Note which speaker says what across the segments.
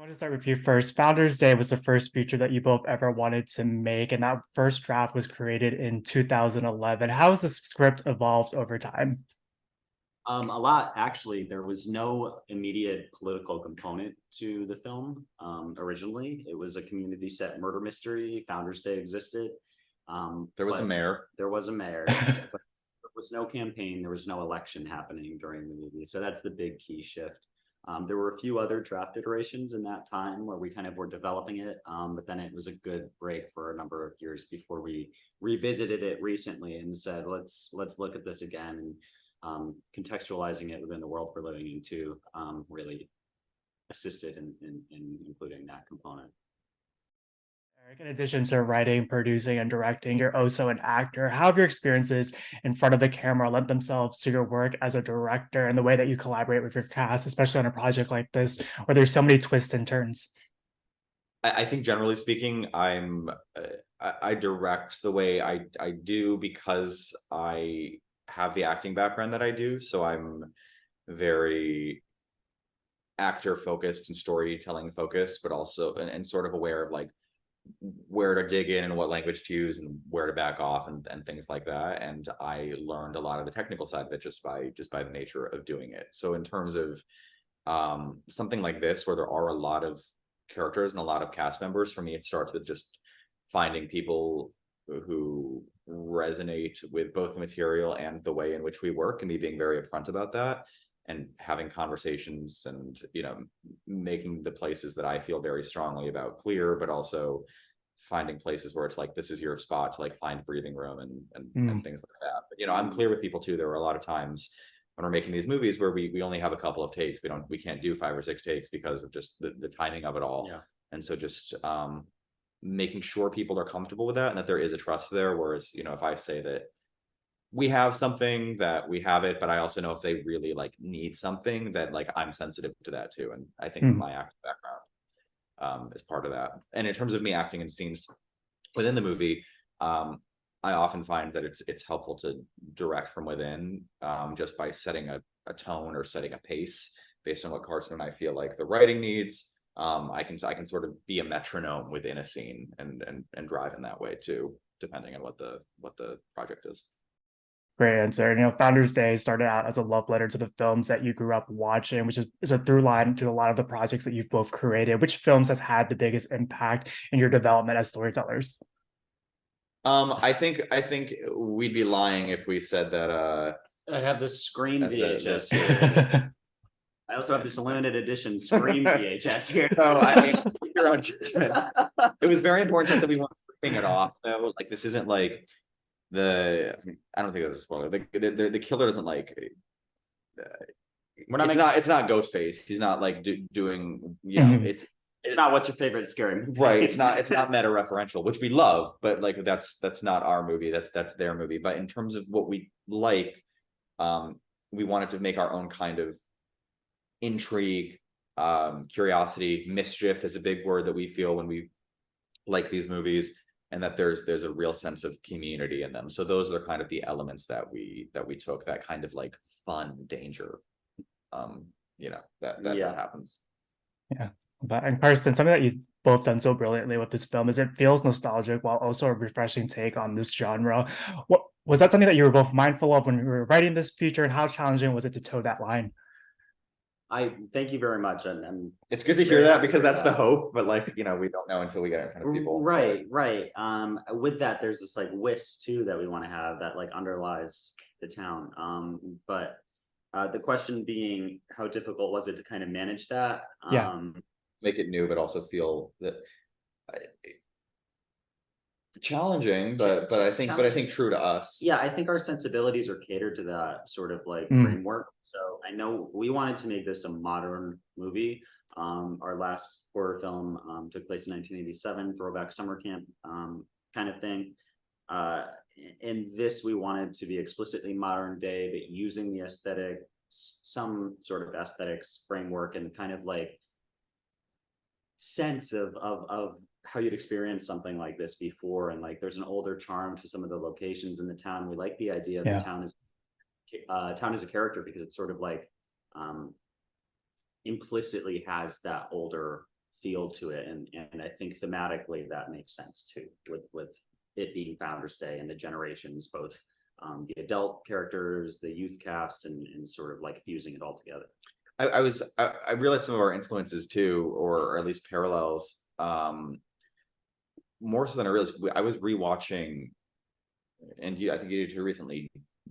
Speaker 1: want to start with you first. Founders Day was the first feature that you both ever wanted to make, and that first draft was created in 2011. How has the script evolved over time?
Speaker 2: A lot, actually. There was no immediate political component to the film. Originally, it was a community set murder mystery. Founders Day existed.
Speaker 3: There was a mayor.
Speaker 2: There was a mayor, but there was no campaign. There was no election happening during the movie. So that's the big key shift. There were a few other draft iterations in that time where we kind of were developing it, but then it was a good break for a number of years before we revisited it recently and said, let's look at this again. And contextualizing it within the world we're living in too really assisted in including that component.
Speaker 1: Erik, in addition to writing, producing, and directing, you're also an actor. How have your experiences in front of the camera lent themselves to your work as a director and the way that you collaborate with your cast, especially on a project like this, where there's so many twists and turns?
Speaker 3: I think generally speaking, I direct the way I do because I have the acting background that I do. So I'm very actor focused and storytelling focused, but also and sort of aware of like where to dig in and what language to use and where to back off and things like that. And I learned a lot of the technical side of it just by the nature of doing it. So in terms of something like this, where there are a lot of characters and a lot of cast members, for me, it starts with just finding people who resonate with both the material and the way in which we work, and me being very upfront about that and having conversations and making the places that I feel very strongly about clear, but also finding places where it's like this is your spot to like find breathing room and things like that. But I'm clear with people too. There were a lot of times when we're making these movies where we only have a couple of takes. We can't do 5 or 6 takes because of just the timing of it all.
Speaker 2: Yeah.
Speaker 3: And so just making sure people are comfortable with that and that there is a trust there. Whereas, if I say that we have something, that we have it, but I also know if they really like need something, that like I'm sensitive to that too. And I think my acting background is part of that. And in terms of me acting in scenes within the movie, I often find that it's helpful to direct from within, just by setting a tone or setting a pace based on what Carson and I feel like the writing needs. I can sort of be a metronome within a scene and drive in that way too, depending on what the project is.
Speaker 1: Great answer. Founders Day started out as a love letter to the films that you grew up watching, which is a through line to a lot of the projects that you've both created. Which films has had the biggest impact in your development as storytellers?
Speaker 3: I think we'd be lying if we said that.
Speaker 2: I have this Scream
Speaker 3: as
Speaker 2: VHS
Speaker 3: the-
Speaker 2: here. I also have this limited edition Scream VHS here.
Speaker 3: No, I mean, your own judgment. It was very important that we weren't ripping it off though. Like this isn't like I don't think that's a spoiler. The killer doesn't like. It's not Ghostface. He's not like doing. It's
Speaker 2: not what's your favorite scary movie.
Speaker 3: Right. It's not meta referential, which we love, but like that's not our movie. That's their movie. But in terms of what we like, we wanted to make our own kind of intrigue, curiosity. Mischief is a big word that we feel when we like these movies, and that there's a real sense of community in them. So those are kind of the elements that we took, that kind of like fun danger, that happens.
Speaker 1: Yeah. And Carson, something that you've both done so brilliantly with this film is it feels nostalgic while also a refreshing take on this genre. What was that something that you were both mindful of when you were writing this feature, and how challenging was it to toe that line?
Speaker 2: I thank you very much, and
Speaker 3: it's good to hear that, because that's the hope. But like we don't know until we get in front of people.
Speaker 2: Right. With that, there's this like whisk too that we want to have that like underlies the town. But the question being, how difficult was it to kind of manage that?
Speaker 3: Make it new, but also feel that challenging, but I think true to us.
Speaker 2: Yeah, I think our sensibilities are catered to that sort of like framework. So I know we wanted to make this a modern movie. Our last horror film took place in 1987, throwback summer camp kind of thing. In this, we wanted to be explicitly modern day, but using the aesthetic, some sort of aesthetics framework and kind of like sense of how you'd experience something like this before. And like there's an older charm to some of the locations in the town. We like the idea of the town as a character, because it's sort of like implicitly has that older feel to it, and I think thematically that makes sense too, with it being Founders Day and the generations, both the adult characters, the youth cast, and sort of like fusing it all together.
Speaker 3: I realized some of our influences too, or at least parallels, more so than I realized. I was rewatching, and I think you did too recently,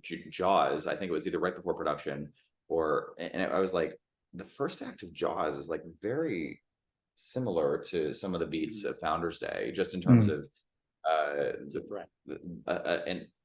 Speaker 3: Jaws. I think it was either right before production and I was like, the first act of Jaws is like very similar to some of the beats of Founders Day, just in terms of
Speaker 2: It's a threat.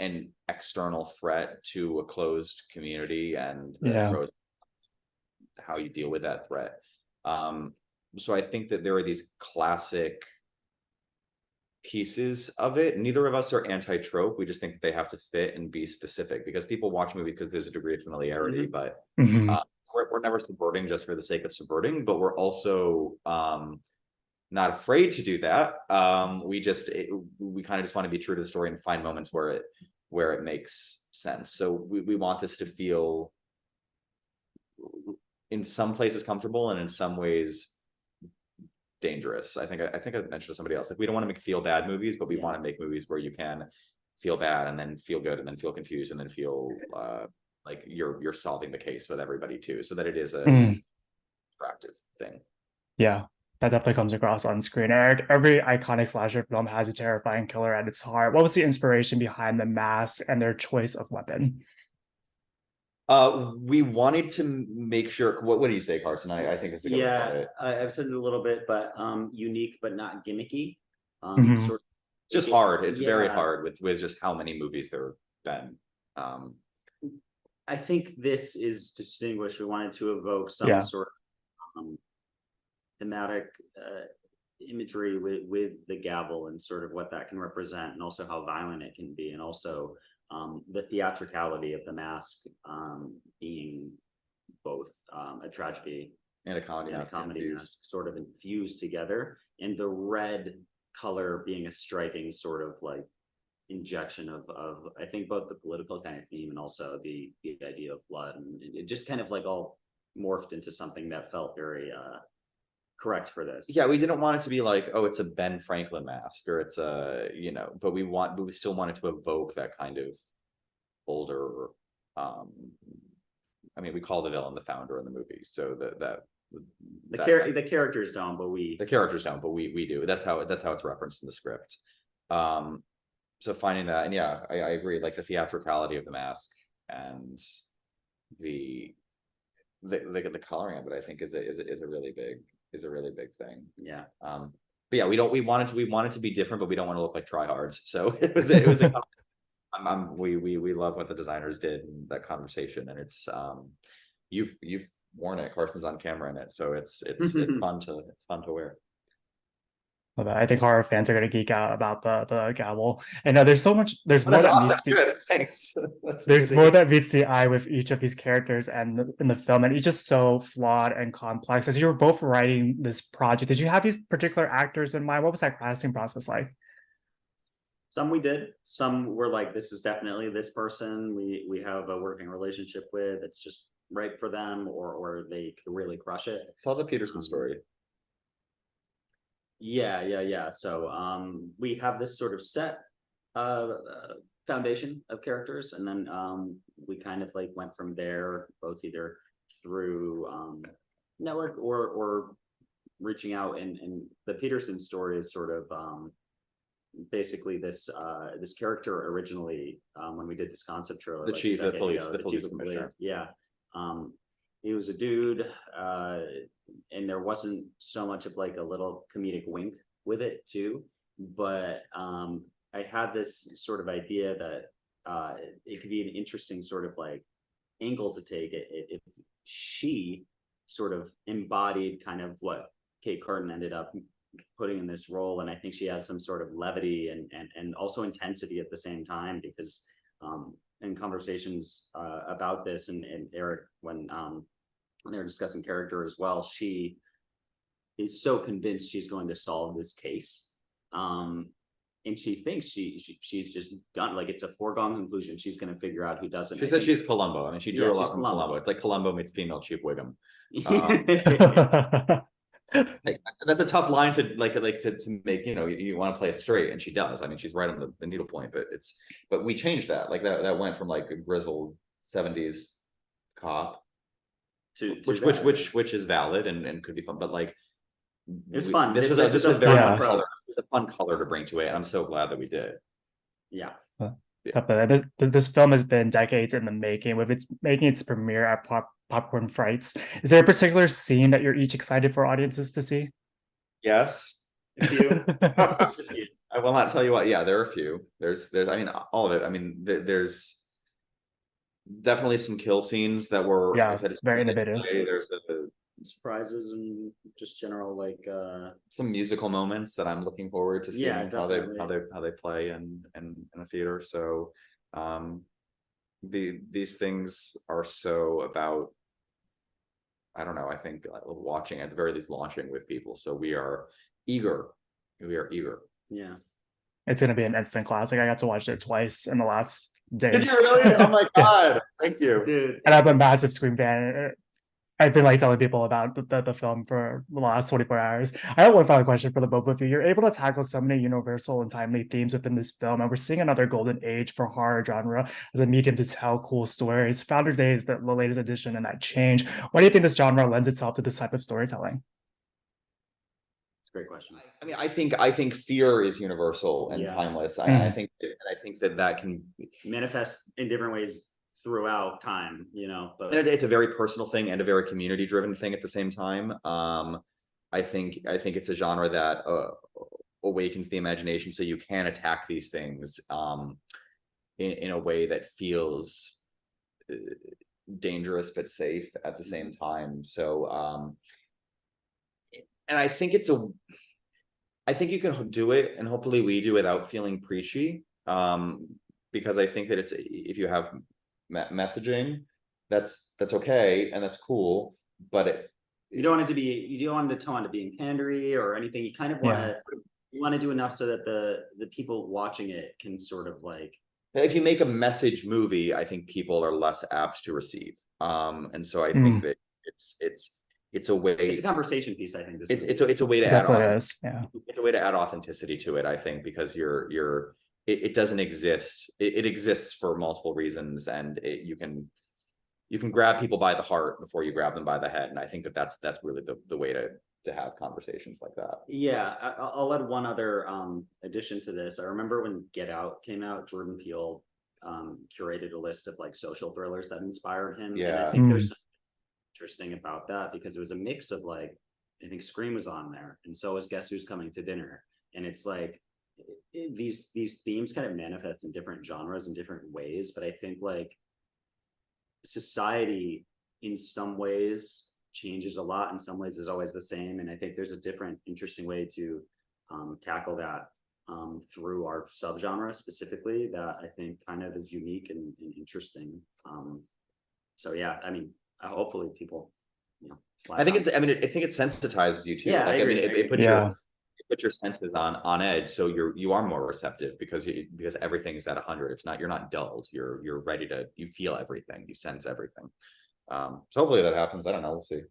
Speaker 3: an external threat to a closed community, and
Speaker 1: Yeah.
Speaker 3: how you deal with that threat. So I think that there are these classic pieces of it. Neither of us are anti-trope. We just think that they have to fit and be specific, because people watch movies because there's a degree of familiarity, but we're never subverting just for the sake of subverting, but we're also not afraid to do that. We kind of just want to be true to the story and find moments where it makes sense. So we want this to feel in some places comfortable and in some ways dangerous. I think I mentioned to somebody else, like, we don't want to make feel bad movies, but we want to make movies where you can feel bad and then feel good and then feel confused and then feel like you're solving the case with everybody too, so that it is a attractive thing.
Speaker 1: Yeah, that definitely comes across on screen. Erik, every iconic slasher film has a terrifying killer at its heart. What was the inspiration behind the mask and their choice of weapon?
Speaker 3: We wanted to make sure. What do you say, Carson? I think it's a good way to put it.
Speaker 2: I've said it a little bit, but unique but not gimmicky. Sort of,
Speaker 3: just hard. It's very hard with just how many movies there have been.
Speaker 2: I think this is distinguished. We wanted to evoke some sort of thematic imagery with the gavel and sort of what that can represent, and also how violent it can be, and also the theatricality of the mask being both a tragedy
Speaker 3: and a comedy
Speaker 2: mask sort of infused together, and the red color being a striking sort of like injection of I think both the political kind of theme and also the idea of blood, and it just kind of like all morphed into something that felt very correct for this.
Speaker 3: Yeah, we didn't want it to be like, oh, it's a Ben Franklin mask, or it's a, but we still wanted to evoke that kind of older, I mean, we call the villain the founder in the movie, so the
Speaker 2: characters don't, but we
Speaker 3: do. That's how it's referenced in the script. So finding that, and yeah, I agree, like the theatricality of the mask and the coloring of it, I think is a really big thing.
Speaker 2: Yeah.
Speaker 3: But yeah, we wanted to be different, but we don't want to look like tryhards. So it was a we love what the designers did in that conversation, and it's you've worn it. Carson's on camera in it, so it's fun to wear.
Speaker 1: I think horror fans are going to geek out about the gavel. And there's so much. There's more that
Speaker 3: awesome. Good. Thanks.
Speaker 1: There's more that meets the eye with each of these characters and in the film, and it's just so flawed and complex. As you were both writing this project, did you have these particular actors in mind? What was that casting process like?
Speaker 2: Some we did. Some were like, this is definitely this person we have a working relationship with. It's just right for them, or they could really crush it.
Speaker 3: Tell the Peterson story.
Speaker 2: Yeah. So we have this sort of set foundation of characters, and then we kind of like went from there, both either through network or reaching out, and the Peterson story is sort of basically this character originally, when we did this concept trailer,
Speaker 3: the chief of police, the police commissioner.
Speaker 2: Yeah. He was a dude, and there wasn't so much of like a little comedic wink with it too, but I had this sort of idea that it could be an interesting sort of like angle to take it if she sort of embodied kind of what Kate Carton ended up putting in this role, and I think she has some sort of levity and also intensity at the same time, because in conversations about this, and Erik, when they were discussing character as well, she is so convinced she's going to solve this case, and she thinks she's just done, like it's a foregone conclusion. She's going to figure out who doesn't.
Speaker 3: She said she's Columbo. I mean, she drew a lot from Columbo. It's like Columbo meets female Chief Wiggum. like, that's a tough line to to make, you want to play it straight, and she does. I mean, she's right on the needle point, but we changed that. Like that went from like a grizzled 70s cop
Speaker 2: to
Speaker 3: which is valid and could be fun, but like
Speaker 2: it was fun.
Speaker 3: This was a very fun color. It's a fun color to bring to it, and I'm so glad that we did.
Speaker 2: Yeah.
Speaker 1: This film has been decades in the making, with its making its premiere at Popcorn Frights. Is there a particular scene that you're each excited for audiences to see?
Speaker 3: Yes.
Speaker 2: A few.
Speaker 3: I will not tell you what. Yeah, there are a few. There's I mean, all of it. I mean, there's definitely some kill scenes that were
Speaker 1: very innovative.
Speaker 3: There's
Speaker 2: surprises and just general like
Speaker 3: some musical moments that I'm looking forward to seeing how they play in a theater. So these things are so about, I don't know, I think watching, at the very least launching with people. So we are eager.
Speaker 2: Yeah,
Speaker 1: it's gonna be an instant classic. I got to watch it twice in the last day.
Speaker 3: Did you really? Oh my god. Thank you,
Speaker 2: dude.
Speaker 1: And I'm a massive Scream fan. I've been like telling people about the film for the last 24 hours. I have one final question for the both of you. You're able to tackle so many universal and timely themes within this film, and we're seeing another golden age for horror genre as a medium to tell cool stories. Founders Day is the latest edition in that change. Why do you think this genre lends itself to this type of storytelling?
Speaker 2: It's a great question.
Speaker 3: I mean, I think fear is universal and timeless. I think that can
Speaker 2: manifest in different ways throughout time, but
Speaker 3: it's a very personal thing and a very community driven thing at the same time. I think it's a genre that awakens the imagination, so you can attack these things in a way that feels dangerous but safe at the same time. So and I think you can do it, and hopefully we do, without feeling preachy, because I think that it's, if you have messaging, that's okay and that's cool, but
Speaker 2: you don't want it to tone to being pandery or anything. You kind of want to do enough so that the people watching it can sort of like,
Speaker 3: if you make a message movie, I think people are less apt to receive, and so I think that it's a way,
Speaker 2: it's a conversation piece. I think
Speaker 3: it's a way to
Speaker 1: it's
Speaker 3: a way to add authenticity to it, I think, because it doesn't exist. It exists for multiple reasons, and you can grab people by the heart before you grab them by the head. And I think that's really the way to have conversations like that.
Speaker 2: Yeah, I'll add one other addition to this. I remember when Get Out came out, Jordan Peele curated a list of like social thrillers that inspired him.
Speaker 3: Yeah,
Speaker 2: and I think there's something interesting about that, because it was a mix of like, I think Scream was on there, and so was Guess Who's Coming to Dinner, and it's like these themes kind of manifest in different genres in different ways. But I think like society in some ways changes a lot, in some ways is always the same, and I think there's a different interesting way to tackle that through our subgenre specifically, that I think kind of is unique and interesting. So yeah, I mean, hopefully people
Speaker 3: I think it sensitizes you too.
Speaker 2: Yeah,
Speaker 3: like,
Speaker 2: I agree.
Speaker 3: It puts your senses on edge, so you are more receptive because everything is at 100. You're not dulled. You're ready to, you feel everything, you sense everything. So hopefully that happens. I don't know, we'll see.